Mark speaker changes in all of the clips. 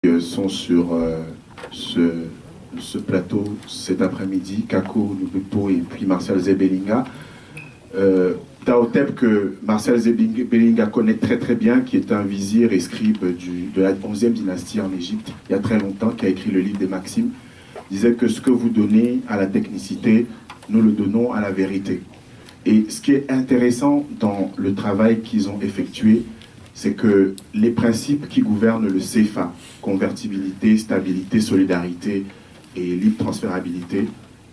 Speaker 1: Sont sur ce plateau cet après-midi, Kako Nubupo et puis Martial Zebelinga. Taotep que Martial Zebelinga connaît très bien, qui est un vizir et scribe de la 11e dynastie en Égypte, il y a très longtemps, qui a écrit le livre des Maximes, disait que ce que vous donnez à la technicité, nous le donnons à la vérité. Et ce qui est intéressant dans le travail qu'ils ont effectué, c'est que les principes qui gouvernent le CFA, convertibilité, stabilité, solidarité et libre transférabilité,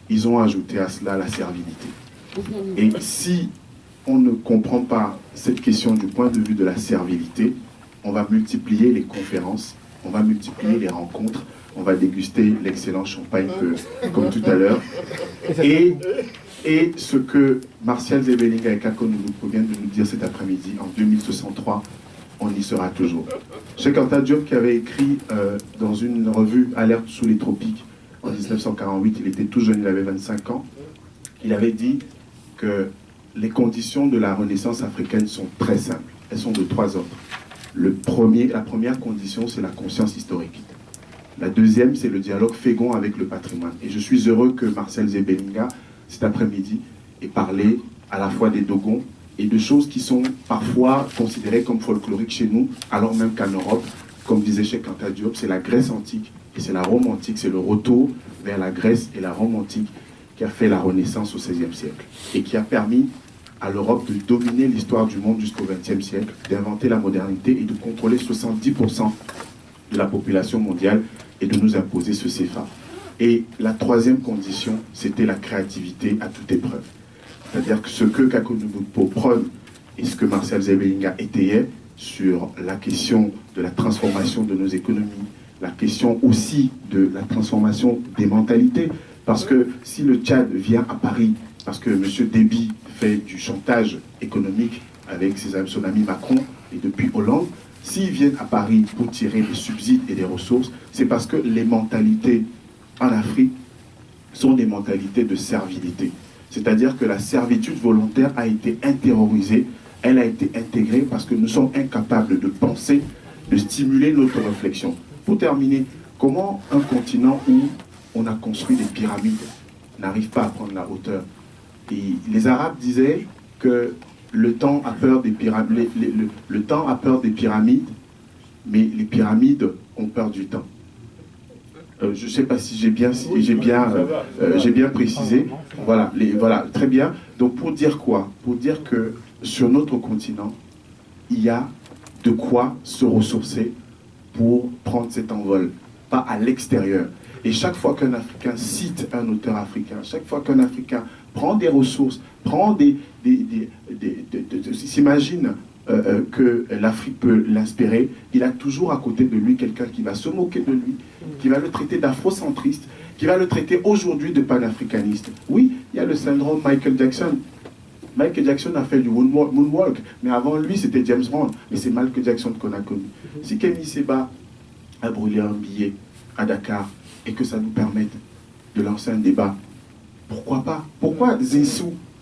Speaker 1: ils ont ajouté à cela la servilité. Et si on ne comprend pas cette question du point de vue de la servilité, on va multiplier les conférences, on va multiplier les rencontres, on va déguster l'excellent champagne comme tout à l'heure. Et ce que Martial Zebelinga et Kako Nubupo viennent de nous dire cet après-midi, en 2063, on y sera toujours. Cheikh Anta Diop, qui avait écrit dans une revue Alerte sous les tropiques en 1948, il était tout jeune, il avait 25 ans, il avait dit que les conditions de la Renaissance africaine sont très simples. Elles sont de 3 ordres. La première condition, c'est la conscience historique. La deuxième, c'est le dialogue fécond avec le patrimoine. Et je suis heureux que Martial Zebelinga, cet après-midi, ait parlé à la fois des Dogons et de choses qui sont parfois considérées comme folkloriques chez nous, alors même qu'en Europe, comme disait Cheikh Anta Diop, c'est la Grèce antique et c'est la Rome antique, c'est le retour vers la Grèce et la Rome antique qui a fait la Renaissance au XVIe siècle et qui a permis à l'Europe de dominer l'histoire du monde jusqu'au XXe siècle, d'inventer la modernité et de contrôler 70% de la population mondiale et de nous imposer ce CFA. Et la troisième condition, c'était la créativité à toute épreuve. C'est-à-dire que ce que Kako Nubupo prône et ce que Martial Zebelinga étayait sur la question de la transformation de nos économies, la question aussi de la transformation des mentalités. Parce que si le Tchad vient à Paris, parce que M. Déby fait du chantage économique avec son ami Macron et depuis Hollande, s'ils viennent à Paris pour tirer des subsides et des ressources, c'est parce que les mentalités en Afrique sont des mentalités de servilité. C'est-à-dire que la servitude volontaire a été intériorisée, elle a été intégrée parce que nous sommes incapables de penser, de stimuler notre réflexion. Pour terminer, comment un continent où on a construit des pyramides n'arrive pas à prendre la hauteur? Et les Arabes disaient que le temps a peur des pyramides, le temps a peur des pyramides, mais les pyramides ont peur du temps. Je ne sais pas si j'ai bien précisé. Voilà, voilà, très bien. Donc pour dire quoi? Pour dire que sur notre continent, il y a de quoi se ressourcer pour prendre cet envol, pas à l'extérieur. Et chaque fois qu'un Africain cite un auteur africain, chaque fois qu'un Africain prend des ressources, s'imagine que l'Afrique peut l'inspirer, il a toujours à côté de lui quelqu'un qui va se moquer de lui, qui va le traiter d'afrocentriste, qui va le traiter aujourd'hui de panafricaniste. Oui, il y a le syndrome Michael Jackson. Michael Jackson a fait du moonwalk, mais avant lui c'était James Brown. Mais c'est Michael Jackson qu'on a connu. Si Kémy Séba a brûlé un billet à Dakar et que ça nous permette de lancer un débat, pourquoi pas? Pourquoi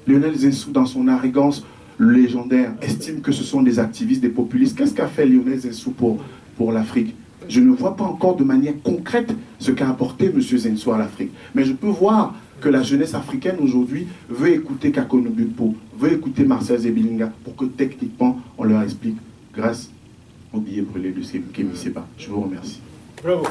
Speaker 1: Lionel Zinsou, dans son arrogance légendaire, estime que ce sont des activistes, des populistes? Qu'est-ce qu'a fait Lionel Zinsou pour l'Afrique? Je ne vois pas encore de manière concrète ce qu'a apporté M. Zinsou à l'Afrique. Mais je peux voir que la jeunesse africaine aujourd'hui veut écouter Kako Nubupo, veut écouter Martial Zebelinga pour que techniquement on leur explique grâce au billet brûlé de Kémy Séba. Je vous remercie.
Speaker 2: Bravo.